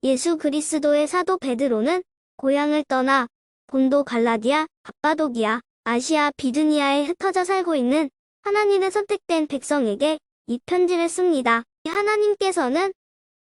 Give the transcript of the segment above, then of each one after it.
예수 그리스도의 사도 베드로는 고향을 떠나 본도 갈라디아, 갑바도기아, 아시아 비두니아에 흩어져 살고 있는 하나님의 선택된 백성에게 이 편지를 씁니다. 하나님께서는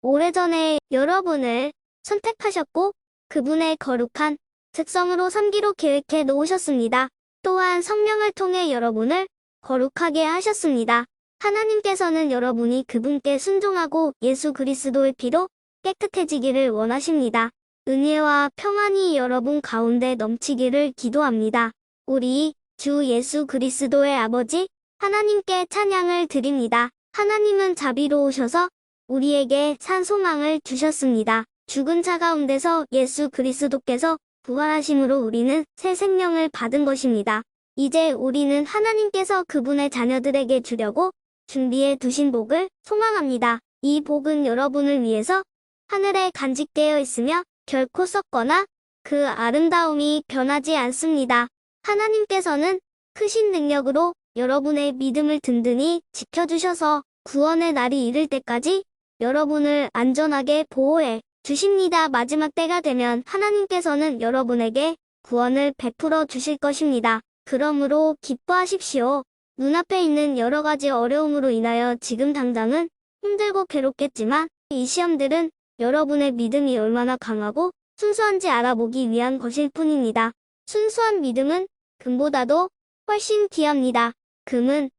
오래전에 여러분을 선택하셨고 그분의 거룩한 특성으로 삼기로 계획해 놓으셨습니다. 또한 성령을 통해 여러분을 거룩하게 하셨습니다. 하나님께서는 여러분이 그분께 순종하고 예수 그리스도의 피로 깨끗해지기를 원하십니다. 은혜와 평안이 여러분 가운데 넘치기를 기도합니다. 우리 주 예수 그리스도의 아버지 하나님께 찬양을 드립니다. 하나님은 자비로우셔서 우리에게 산 소망을 주셨습니다. 죽은 자 가운데서 예수 그리스도께서 부활하심으로 우리는 새 생명을 받은 것입니다. 이제 우리는 하나님께서 그분의 자녀들에게 주려고 준비해 두신 복을 소망합니다. 이 복은 여러분을 위해서 하늘에 간직되어 있으며 결코 썩거나 그 아름다움이 변하지 않습니다. 하나님께서는 크신 능력으로 여러분의 믿음을 든든히 지켜주셔서 구원의 날이 이를 때까지 여러분을 안전하게 보호해 주십니다. 마지막 때가 되면 하나님께서는 여러분에게 구원을 베풀어 주실 것입니다. 그러므로 기뻐하십시오. 눈앞에 있는 여러 가지 어려움으로 인하여 지금 당장은 힘들고 괴롭겠지만 이 시험들은 여러분의 믿음이 얼마나 강하고 순수한지 알아보기 위한 것일 뿐입니다. 순수한 믿음은 금보다도 훨씬 귀합니다. 금은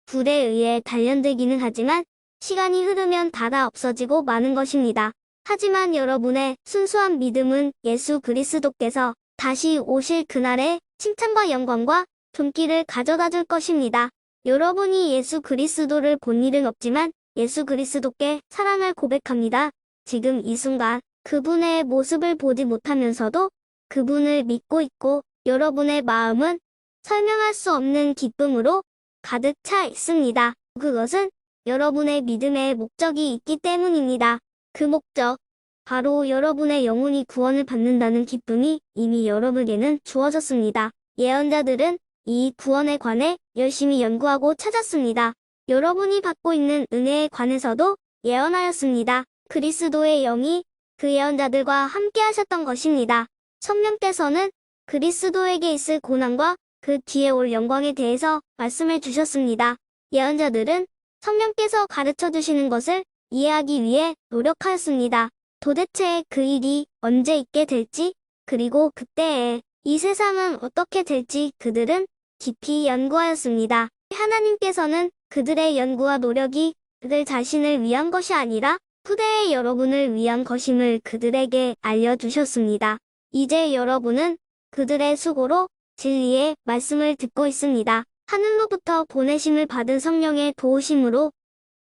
불에 의해 단련되기는 하지만 시간이 흐르면 닫아 없어지고 마는 것입니다. 하지만 여러분의 순수한 믿음은 예수 그리스도께서 다시 오실 그날에 칭찬과 영광과 존귀를 가져다 줄 것입니다. 여러분이 예수 그리스도를 본 일은 없지만 예수 그리스도께 사랑을 고백합니다. 지금 이 순간 그분의 모습을 보지 못하면서도 그분을 믿고 있고 여러분의 마음은 설명할 수 없는 기쁨으로 가득 차 있습니다. 그것은 여러분의 믿음에 목적이 있기 때문입니다. 그 목적, 바로 여러분의 영혼이 구원을 받는다는 기쁨이 이미 여러분에게는 주어졌습니다. 예언자들은 이 구원에 관해 열심히 연구하고 찾았습니다. 여러분이 받고 있는 은혜에 관해서도 예언하였습니다. 그리스도의 영이 그 예언자들과 함께 하셨던 것입니다. 성령께서는 그리스도에게 있을 고난과 그 뒤에 올 영광에 대해서 말씀해 주셨습니다. 예언자들은 성령께서 가르쳐 주시는 것을 이해하기 위해 노력하였습니다. 도대체 그 일이 언제 있게 될지, 그리고 그때에 이 세상은 어떻게 될지 그들은 깊이 연구하였습니다. 하나님께서는 그들의 연구와 노력이 그들 자신을 위한 것이 아니라 후대의 여러분을 위한 것임을 그들에게 알려주셨습니다. 이제 여러분은 그들의 수고로 진리의 말씀을 듣고 있습니다. 하늘로부터 보내심을 받은 성령의 도우심으로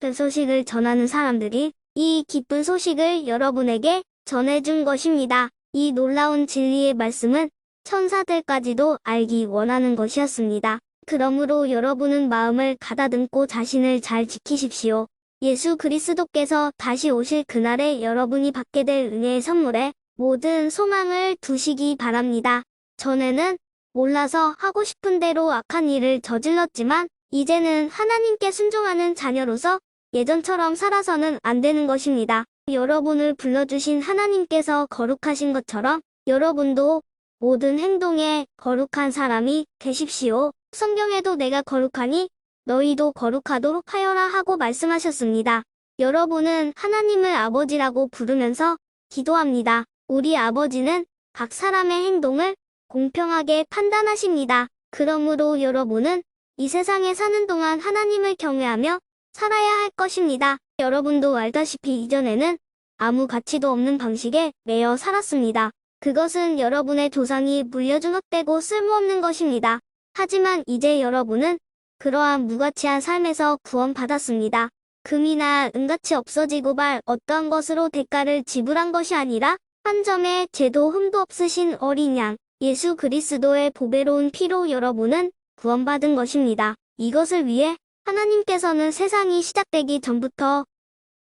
그 소식을 전하는 사람들이 이 기쁜 소식을 여러분에게 전해준 것입니다. 이 놀라운 진리의 말씀은 천사들까지도 알기 원하는 것이었습니다. 그러므로 여러분은 마음을 가다듬고 자신을 잘 지키십시오. 예수 그리스도께서 다시 오실 그날에 여러분이 받게 될 은혜의 선물에 모든 소망을 두시기 바랍니다. 전에는 몰라서 하고 싶은 대로 악한 일을 저질렀지만 이제는 하나님께 순종하는 자녀로서 예전처럼 살아서는 안 되는 것입니다. 여러분을 불러주신 하나님께서 거룩하신 것처럼 여러분도 모든 행동에 거룩한 사람이 되십시오. 성경에도 내가 거룩하니 너희도 거룩하도록 하여라 하고 말씀하셨습니다. 여러분은 하나님을 아버지라고 부르면서 기도합니다. 우리 아버지는 각 사람의 행동을 공평하게 판단하십니다. 그러므로 여러분은 이 세상에 사는 동안 하나님을 경외하며 살아야 할 것입니다. 여러분도 알다시피 이전에는 아무 가치도 없는 방식에 매여 살았습니다. 그것은 여러분의 조상이 물려준 헛되고 쓸모없는 것입니다. 하지만 이제 여러분은 그러한 무가치한 삶에서 구원받았습니다. 금이나 은같이 없어지고 말 어떠한 것으로 대가를 지불한 것이 아니라 한 점의 죄도 흠도 없으신 어린 양, 예수 그리스도의 보배로운 피로 여러분은 구원받은 것입니다. 이것을 위해 하나님께서는 세상이 시작되기 전부터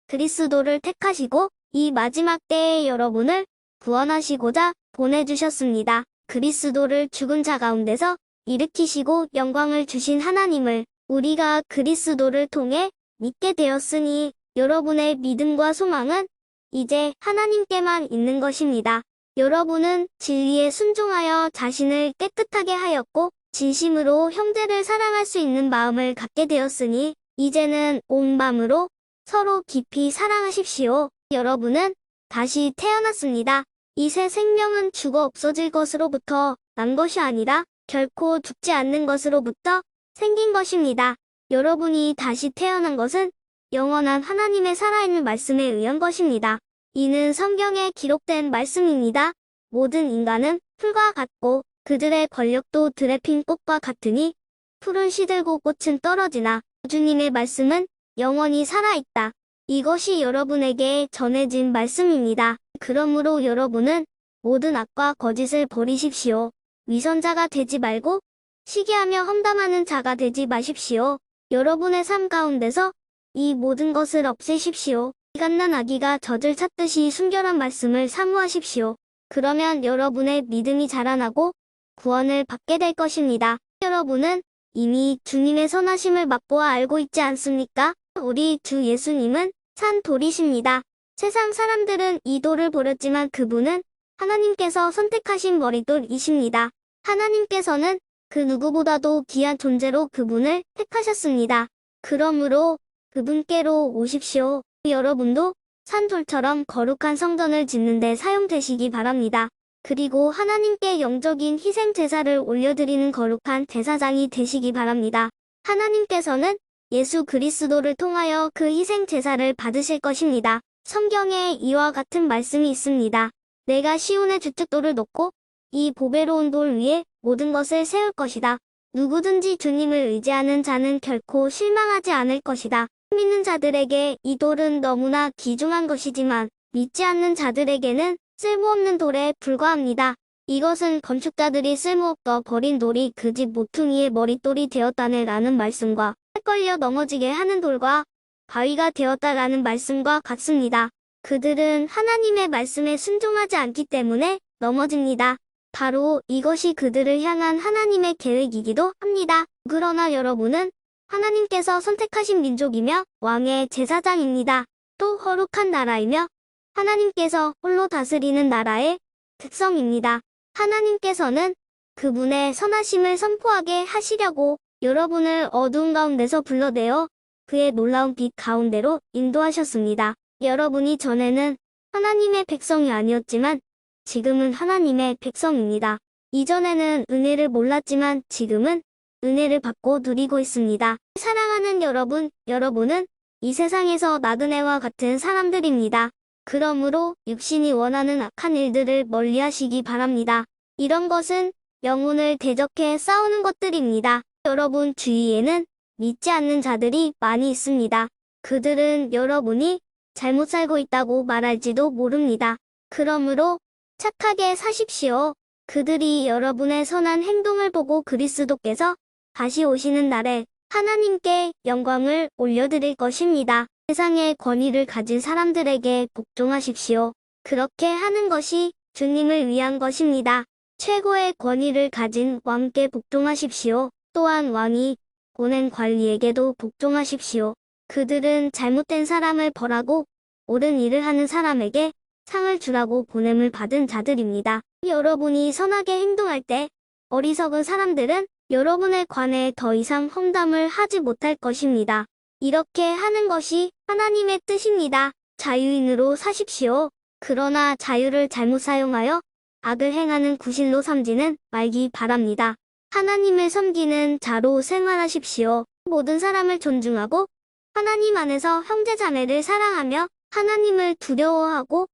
그리스도를 택하시고 이 마지막 때에 여러분을 구원하시고자 보내주셨습니다. 그리스도를 죽은 자 가운데서 일으키시고 영광을 주신 하나님을 우리가 그리스도를 통해 믿게 되었으니 여러분의 믿음과 소망은 이제 하나님께만 있는 것입니다. 여러분은 진리에 순종하여 자신을 깨끗하게 하였고 진심으로 형제를 사랑할 수 있는 마음을 갖게 되었으니 이제는 온 마음으로 서로 깊이 사랑하십시오. 여러분은 다시 태어났습니다. 이 새 생명은 죽어 없어질 것으로부터 난 것이 아니라 결코 죽지 않는 것으로부터 생긴 것입니다. 여러분이 다시 태어난 것은 영원한 하나님의 살아있는 말씀에 의한 것입니다. 이는 성경에 기록된 말씀입니다. 모든 인간은 풀과 같고 그들의 권력도 들에 핀 꽃과 같으니 풀은 시들고 꽃은 떨어지나 주님의 말씀은 영원히 살아있다. 이것이 여러분에게 전해진 말씀입니다. 그러므로 여러분은 모든 악과 거짓을 버리십시오. 위선자가 되지 말고 시기하며 험담하는 자가 되지 마십시오. 여러분의 삶 가운데서 이 모든 것을 없애십시오. 갓난 아기가 젖을 찾듯이 순결한 말씀을 사모하십시오. 그러면 여러분의 믿음이 자라나고 구원을 받게 될 것입니다. 여러분은 이미 주님의 선하심을 맛보아 알고 있지 않습니까? 우리 주 예수님은 산 돌이십니다. 세상 사람들은 이 돌을 버렸지만 그분은 하나님께서 선택하신 머릿돌이십니다. 하나님께서는 그 누구보다도 귀한 존재로 그분을 택하셨습니다. 그러므로 그분께로 오십시오. 여러분도 산돌처럼 거룩한 성전을 짓는 데 사용되시기 바랍니다. 그리고 하나님께 영적인 희생 제사를 올려드리는 거룩한 제사장이 되시기 바랍니다. 하나님께서는 예수 그리스도를 통하여 그 희생 제사를 받으실 것입니다. 성경에 이와 같은 말씀이 있습니다. 내가 시온의 주특돌을 놓고 이 보배로운 돌 위에 모든 것을 세울 것이다. 누구든지 주님을 의지하는 자는 결코 실망하지 않을 것이다. 믿는 자들에게 이 돌은 너무나 귀중한 것이지만 믿지 않는 자들에게는 쓸모없는 돌에 불과합니다. 이것은 건축자들이 쓸모없어 버린 돌이 그 집 모퉁이의 머릿돌이 되었다네라는 말씀과 헷갈려 넘어지게 하는 돌과 바위가 되었다라는 말씀과 같습니다. 그들은 하나님의 말씀에 순종하지 않기 때문에 넘어집니다. 바로 이것이 그들을 향한 하나님의 계획이기도 합니다. 그러나 여러분은 하나님께서 선택하신 민족이며 왕의 제사장입니다. 또 거룩한 나라이며 하나님께서 홀로 다스리는 나라의 특성입니다. 하나님께서는 그분의 선하심을 선포하게 하시려고 여러분을 어두운 가운데서 불러내어 그의 놀라운 빛 가운데로 인도하셨습니다. 여러분이 전에는 하나님의 백성이 아니었지만 지금은 하나님의 백성입니다. 이전에는 은혜를 몰랐지만 지금은 은혜를 받고 누리고 있습니다. 사랑하는 여러분, 여러분은 이 세상에서 나그네와 같은 사람들입니다. 그러므로 육신이 원하는 악한 일들을 멀리하시기 바랍니다. 이런 것은 영혼을 대적해 싸우는 것들입니다. 여러분 주위에는 믿지 않는 자들이 많이 있습니다. 그들은 여러분이 잘못 살고 있다고 말할지도 모릅니다. 그러므로 착하게 사십시오. 그들이 여러분의 선한 행동을 보고 그리스도께서 다시 오시는 날에 하나님께 영광을 올려드릴 것입니다. 세상의 권위를 가진 사람들에게 복종하십시오. 그렇게 하는 것이 주님을 위한 것입니다. 최고의 권위를 가진 왕께 복종하십시오. 또한 왕이 보낸 관리에게도 복종하십시오. 그들은 잘못된 사람을 벌하고 옳은 일을 하는 사람에게 상을 주라고 보냄을 받은 자들입니다. 여러분이 선하게 행동할 때 어리석은 사람들은 여러분에 관해 더 이상 험담을 하지 못할 것입니다. 이렇게 하는 것이 하나님의 뜻입니다. 자유인으로 사십시오. 그러나 자유를 잘못 사용하여 악을 행하는 구실로 삼지는 말기 바랍니다. 하나님을 섬기는 자로 생활하십시오. 모든 사람을 존중하고 하나님 안에서 형제자매를 사랑하며 하나님을 두려워하고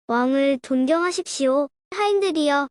왕을 존경하십시오. 하인들이여,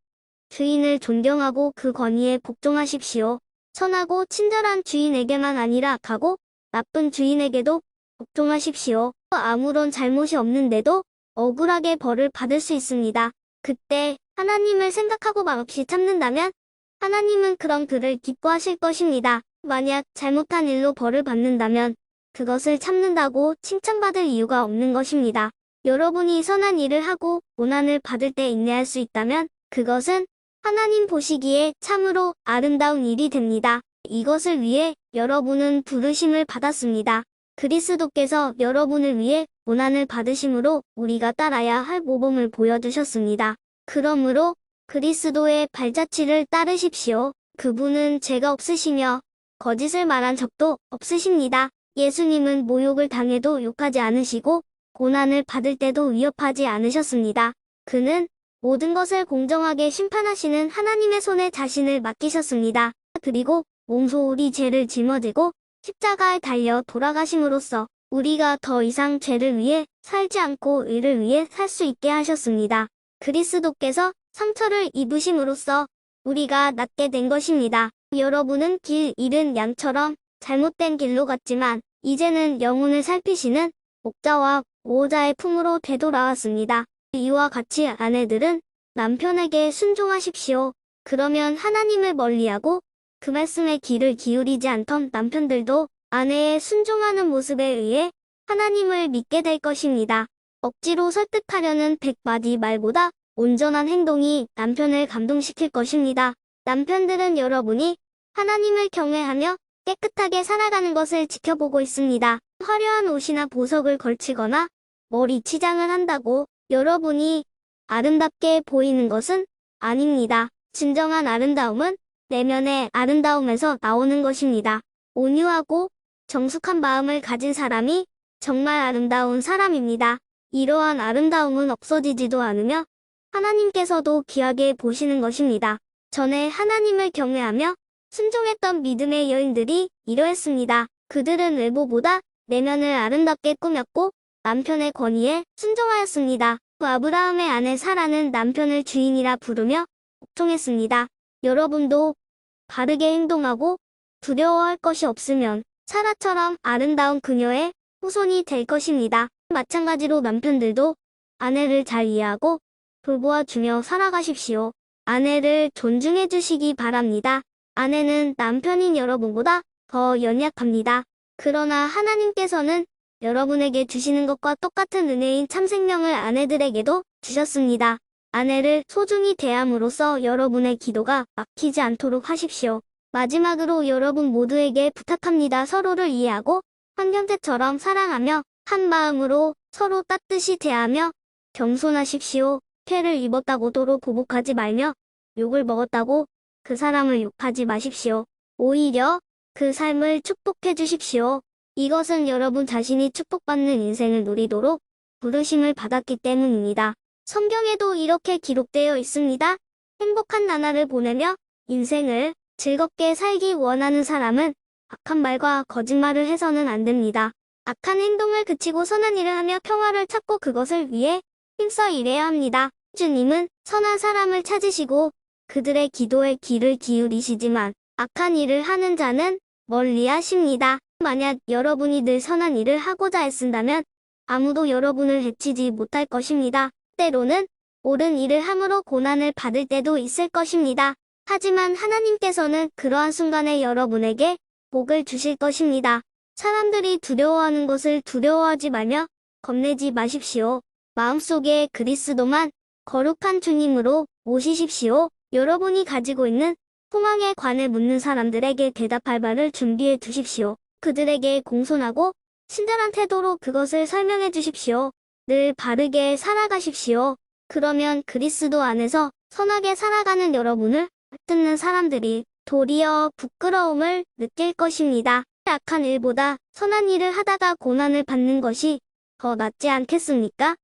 주인을 존경하고 그 권위에 복종하십시오. 선하고 친절한 주인에게만 아니라 악하고 나쁜 주인에게도 복종하십시오. 아무런 잘못이 없는데도 억울하게 벌을 받을 수 있습니다. 그때 하나님을 생각하고 말없이 참는다면 하나님은 그런 그를 기뻐하실 것입니다. 만약 잘못한 일로 벌을 받는다면 그것을 참는다고 칭찬받을 이유가 없는 것입니다. 여러분이 선한 일을 하고 고난을 받을 때 인내할 수 있다면 그것은 하나님 보시기에 참으로 아름다운 일이 됩니다. 이것을 위해 여러분은 부르심을 받았습니다. 그리스도께서 여러분을 위해 고난을 받으심으로 우리가 따라야 할 모범을 보여주셨습니다. 그러므로 그리스도의 발자취를 따르십시오. 그분은 죄가 없으시며 거짓을 말한 적도 없으십니다. 예수님은 모욕을 당해도 욕하지 않으시고 고난을 받을 때도 위협하지 않으셨습니다. 그는 모든 것을 공정하게 심판하시는 하나님의 손에 자신을 맡기셨습니다. 그리고 몸소 우리 죄를 짊어지고 십자가에 달려 돌아가심으로써 우리가 더 이상 죄를 위해 살지 않고 의를 위해 살 수 있게 하셨습니다. 그리스도께서 상처를 입으심으로써 우리가 낫게 된 것입니다. 여러분은 길 잃은 양처럼 잘못된 길로 갔지만 이제는 영혼을 살피시는 목자와 보호자의 품으로 되돌아왔습니다. 이와 같이 아내들은 남편에게 순종하십시오. 그러면 하나님을 멀리하고 그 말씀에 귀를 기울이지 않던 남편들도 아내의 순종하는 모습에 의해 하나님을 믿게 될 것입니다. 억지로 설득하려는 100마디 말보다 온전한 행동이 남편을 감동시킬 것입니다. 남편들은 여러분이 하나님을 경외하며 깨끗하게 살아가는 것을 지켜보고 있습니다. 화려한 옷이나 보석을 걸치거나 머리 치장을 한다고 여러분이 아름답게 보이는 것은 아닙니다. 진정한 아름다움은 내면의 아름다움에서 나오는 것입니다. 온유하고 정숙한 마음을 가진 사람이 정말 아름다운 사람입니다. 이러한 아름다움은 없어지지도 않으며 하나님께서도 귀하게 보시는 것입니다. 전에 하나님을 경외하며 순종했던 믿음의 여인들이 이러했습니다. 그들은 외모보다 내면을 아름답게 꾸몄고 남편의 권위에 순종하였습니다. 아브라함의 아내 사라는 남편을 주인이라 부르며 복종했습니다. 여러분도 바르게 행동하고 두려워할 것이 없으면 사라처럼 아름다운 그녀의 후손이 될 것입니다. 마찬가지로 남편들도 아내를 잘 이해하고 돌보아주며 살아가십시오. 아내를 존중해 주시기 바랍니다. 아내는 남편인 여러분보다 더 연약합니다. 그러나 하나님께서는 여러분에게 주시는 것과 똑같은 은혜인 참생명을 아내들에게도 주셨습니다. 아내를 소중히 대함으로써 여러분의 기도가 막히지 않도록 하십시오. 마지막으로 여러분 모두에게 부탁합니다. 서로를 이해하고 환경체처럼 사랑하며 한 마음으로 서로 따뜻이 대하며 겸손하십시오. 폐를 입었다고 도로 보복하지 말며 욕을 먹었다고 그 사람을 욕하지 마십시오. 오히려 그 삶을 축복해 주십시오. 이것은 여러분 자신이 축복받는 인생을 누리도록 부르심을 받았기 때문입니다. 성경에도 이렇게 기록되어 있습니다. 행복한 나날을 보내며 인생을 즐겁게 살기 원하는 사람은 악한 말과 거짓말을 해서는 안 됩니다. 악한 행동을 그치고 선한 일을 하며 평화를 찾고 그것을 위해 힘써 일해야 합니다. 주님은 선한 사람을 찾으시고 그들의 기도에 귀를 기울이시지만 악한 일을 하는 자는 멀리 하십니다. 만약 여러분이 늘 선한 일을 하고자 애쓴다면 아무도 여러분을 해치지 못할 것입니다. 때로는 옳은 일을 함으로 고난을 받을 때도 있을 것입니다. 하지만 하나님께서는 그러한 순간에 여러분에게 복을 주실 것입니다. 사람들이 두려워하는 것을 두려워하지 말며 겁내지 마십시오. 마음속에 그리스도만 거룩한 주님으로 모시십시오. 여러분이 가지고 있는 소망에 관해 묻는 사람들에게 대답할 말을 준비해 두십시오. 그들에게 공손하고 친절한 태도로 그것을 설명해 주십시오. 늘 바르게 살아가십시오. 그러면 그리스도 안에서 선하게 살아가는 여러분을 듣는 사람들이 도리어 부끄러움을 느낄 것입니다. 악한 일보다 선한 일을 하다가 고난을 받는 것이 더 낫지 않겠습니까?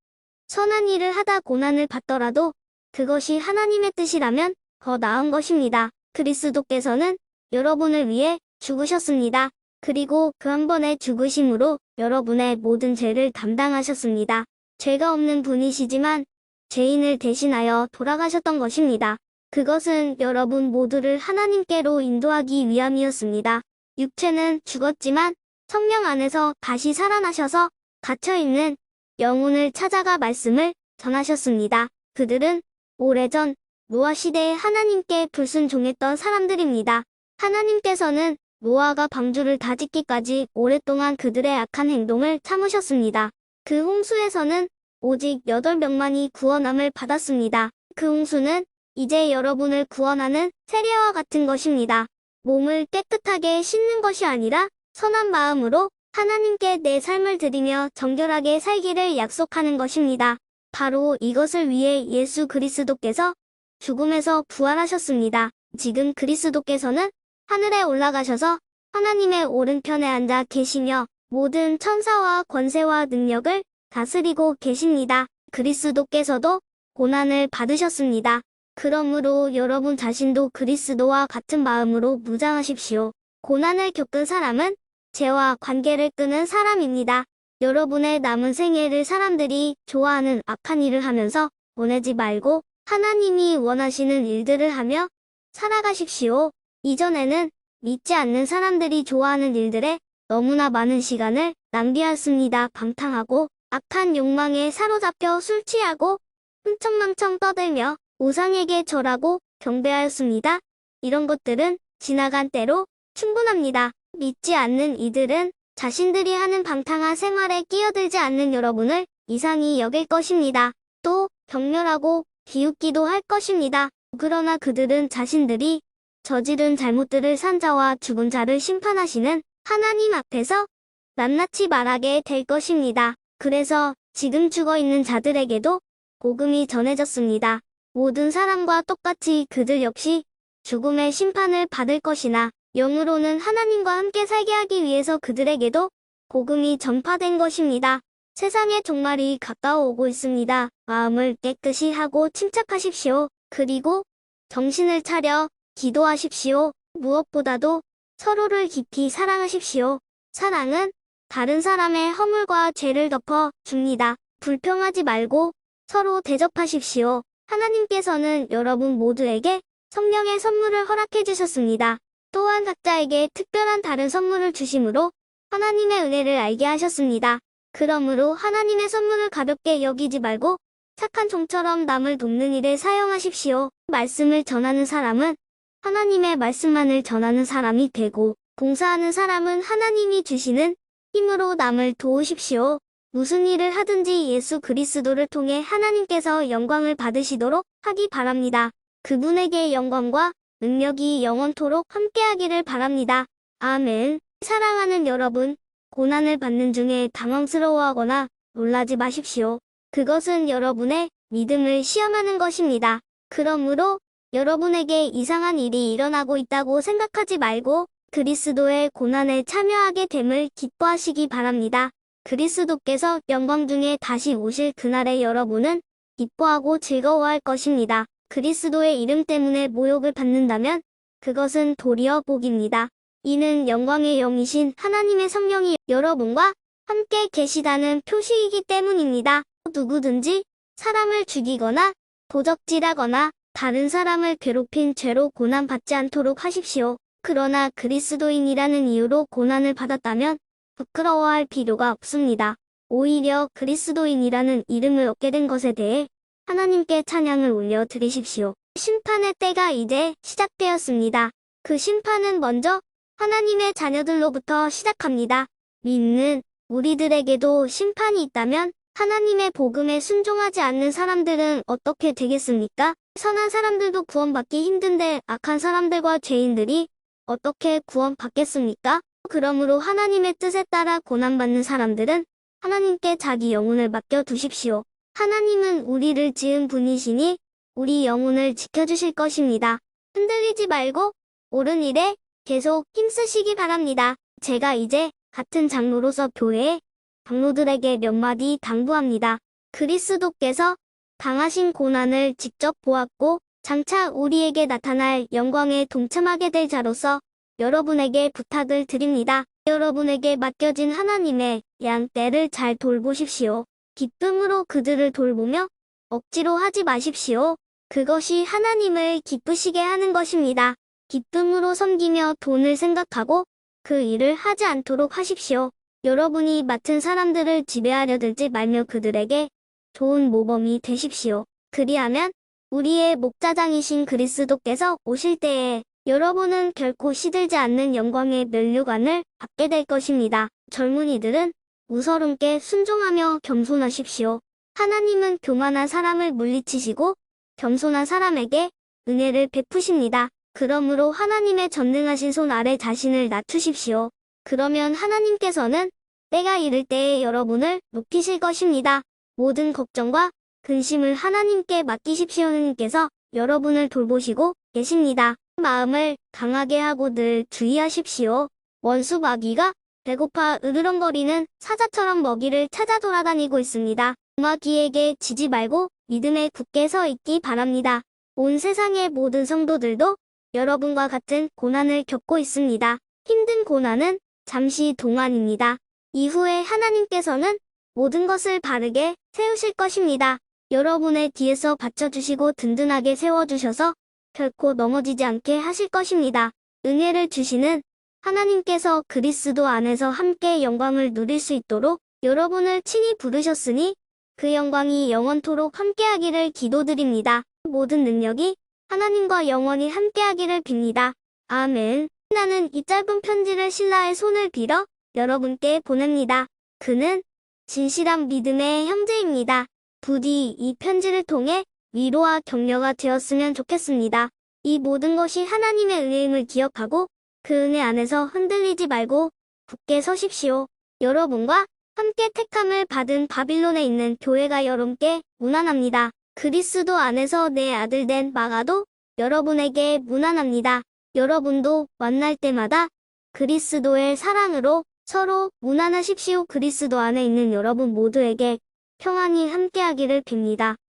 선한 일을 하다 고난을 받더라도 그것이 하나님의 뜻이라면 더 나은 것입니다. 그리스도께서는 여러분을 위해 죽으셨습니다. 그리고 그 한 번의 죽으심으로 여러분의 모든 죄를 담당하셨습니다. 죄가 없는 분이시지만 죄인을 대신하여 돌아가셨던 것입니다. 그것은 여러분 모두를 하나님께로 인도하기 위함이었습니다. 육체는 죽었지만 성령 안에서 다시 살아나셔서 갇혀있는 영혼을 찾아가 말씀을 전하셨습니다. 그들은 오래전 노아 시대에 하나님께 불순종했던 사람들입니다. 하나님께서는 노아가 방주를 다 짓기까지 오랫동안 그들의 악한 행동을 참으셨습니다. 그 홍수에서는 오직 8명만이 구원함을 받았습니다. 그 홍수는 이제 여러분을 구원하는 세례와 같은 것입니다. 몸을 깨끗하게 씻는 것이 아니라 선한 마음으로 하나님께 내 삶을 드리며 정결하게 살기를 약속하는 것입니다. 바로 이것을 위해 예수 그리스도께서 죽음에서 부활하셨습니다. 지금 그리스도께서는 하늘에 올라가셔서 하나님의 오른편에 앉아 계시며 모든 천사와 권세와 능력을 다스리고 계십니다. 그리스도께서도 고난을 받으셨습니다. 그러므로 여러분 자신도 그리스도와 같은 마음으로 무장하십시오. 고난을 겪은 사람은 죄와 관계를 끄는 사람입니다. 여러분의 남은 생애를 사람들이 좋아하는 악한 일을 하면서 보내지 말고 하나님이 원하시는 일들을 하며 살아가십시오. 이전에는 믿지 않는 사람들이 좋아하는 일들에 너무나 많은 시간을 낭비하였습니다. 방탕하고 악한 욕망에 사로잡혀 술 취하고 흥청망청 떠들며 우상에게 절하고 경배하였습니다. 이런 것들은 지나간 때로 충분합니다. 믿지 않는 이들은 자신들이 하는 방탕한 생활에 끼어들지 않는 여러분을 이상히 여길 것입니다. 또 경멸하고 비웃기도 할 것입니다. 그러나 그들은 자신들이 저지른 잘못들을 산 자와 죽은 자를 심판하시는 하나님 앞에서 낱낱이 말하게 될 것입니다. 그래서 지금 죽어있는 자들에게도 복음이 전해졌습니다. 모든 사람과 똑같이 그들 역시 죽음의 심판을 받을 것이나 영으로는 하나님과 함께 살게 하기 위해서 그들에게도 복음이 전파된 것입니다. 세상의 종말이 가까워 오고 있습니다. 마음을 깨끗이 하고 침착하십시오. 그리고 정신을 차려 기도하십시오. 무엇보다도 서로를 깊이 사랑하십시오. 사랑은 다른 사람의 허물과 죄를 덮어 줍니다. 불평하지 말고 서로 대접하십시오. 하나님께서는 여러분 모두에게 성령의 선물을 허락해 주셨습니다. 또한 각자에게 특별한 다른 선물을 주심으로 하나님의 은혜를 알게 하셨습니다. 그러므로 하나님의 선물을 가볍게 여기지 말고 착한 종처럼 남을 돕는 일에 사용하십시오. 말씀을 전하는 사람은 하나님의 말씀만을 전하는 사람이 되고 봉사하는 사람은 하나님이 주시는 힘으로 남을 도우십시오. 무슨 일을 하든지 예수 그리스도를 통해 하나님께서 영광을 받으시도록 하기 바랍니다. 그분에게 영광과 능력이 영원토록 함께하기를 바랍니다. 아멘. 사랑하는 여러분, 고난을 받는 중에 당황스러워하거나 놀라지 마십시오. 그것은 여러분의 믿음을 시험하는 것입니다. 그러므로 여러분에게 이상한 일이 일어나고 있다고 생각하지 말고 그리스도의 고난에 참여하게 됨을 기뻐하시기 바랍니다. 그리스도께서 영광 중에 다시 오실 그날에 여러분은 기뻐하고 즐거워할 것입니다. 그리스도의 이름 때문에 모욕을 받는다면 그것은 도리어 복입니다. 이는 영광의 영이신 하나님의 성령이 여러분과 함께 계시다는 표시이기 때문입니다. 누구든지 사람을 죽이거나 도적질하거나 다른 사람을 괴롭힌 죄로 고난받지 않도록 하십시오. 그러나 그리스도인이라는 이유로 고난을 받았다면 부끄러워할 필요가 없습니다. 오히려 그리스도인이라는 이름을 얻게 된 것에 대해 하나님께 찬양을 올려드리십시오. 심판의 때가 이제 시작되었습니다. 그 심판은 먼저 하나님의 자녀들로부터 시작합니다. 믿는 우리들에게도 심판이 있다면 하나님의 복음에 순종하지 않는 사람들은 어떻게 되겠습니까? 선한 사람들도 구원받기 힘든데 악한 사람들과 죄인들이 어떻게 구원받겠습니까? 그러므로 하나님의 뜻에 따라 고난받는 사람들은 하나님께 자기 영혼을 맡겨두십시오. 하나님은 우리를 지은 분이시니 우리 영혼을 지켜주실 것입니다. 흔들리지 말고 옳은 일에 계속 힘쓰시기 바랍니다. 제가 이제 같은 장로로서 교회의 장로들에게 몇 마디 당부합니다. 그리스도께서 당하신 고난을 직접 보았고 장차 우리에게 나타날 영광에 동참하게 될 자로서 여러분에게 부탁을 드립니다. 여러분에게 맡겨진 하나님의 양떼를 잘 돌보십시오. 기쁨으로 그들을 돌보며 억지로 하지 마십시오. 그것이 하나님을 기쁘시게 하는 것입니다. 기쁨으로 섬기며 돈을 생각하고 그 일을 하지 않도록 하십시오. 여러분이 맡은 사람들을 지배하려 들지 말며 그들에게 좋은 모범이 되십시오. 그리하면 우리의 목자장이신 그리스도께서 오실 때에 여러분은 결코 시들지 않는 영광의 면류관을 받게 될 것입니다. 젊은이들은 무서름께 순종하며 겸손하십시오. 하나님은 교만한 사람을 물리치시고 겸손한 사람에게 은혜를 베푸십니다. 그러므로 하나님의 전능하신 손 아래 자신을 낮추십시오. 그러면 하나님께서는 때가 이를 때에 여러분을 높이실 것입니다. 모든 걱정과 근심을 하나님께 맡기십시오. 하나님께서 여러분을 돌보시고 계십니다. 마음을 강하게 하고 늘 주의하십시오. 원수 마귀가 배고파 으르렁거리는 사자처럼 먹이를 찾아 돌아다니고 있습니다. 마귀에게 지지 말고 믿음에 굳게 서 있기 바랍니다. 온 세상의 모든 성도들도 여러분과 같은 고난을 겪고 있습니다. 힘든 고난은 잠시 동안입니다. 이후에 하나님께서는 모든 것을 바르게 세우실 것입니다. 여러분의 뒤에서 받쳐주시고 든든하게 세워주셔서 결코 넘어지지 않게 하실 것입니다. 은혜를 주시는 하나님께서 그리스도 안에서 함께 영광을 누릴 수 있도록 여러분을 친히 부르셨으니 그 영광이 영원토록 함께하기를 기도드립니다. 모든 능력이 하나님과 영원히 함께하기를 빕니다. 아멘. 나는 이 짧은 편지를 신라의 손을 빌어 여러분께 보냅니다. 그는 진실한 믿음의 형제입니다. 부디 이 편지를 통해 위로와 격려가 되었으면 좋겠습니다. 이 모든 것이 하나님의 은혜임을 기억하고 그 은혜 안에서 흔들리지 말고 굳게 서십시오. 여러분과 함께 택함을 받은 바빌론에 있는 교회가 여러분께 문안합니다. 그리스도 안에서 내 아들 된 마가도 여러분에게 문안합니다. 여러분도 만날 때마다 그리스도의 사랑으로 서로 문안하십시오. 그리스도 안에 있는 여러분 모두에게 평안이 함께하기를 빕니다.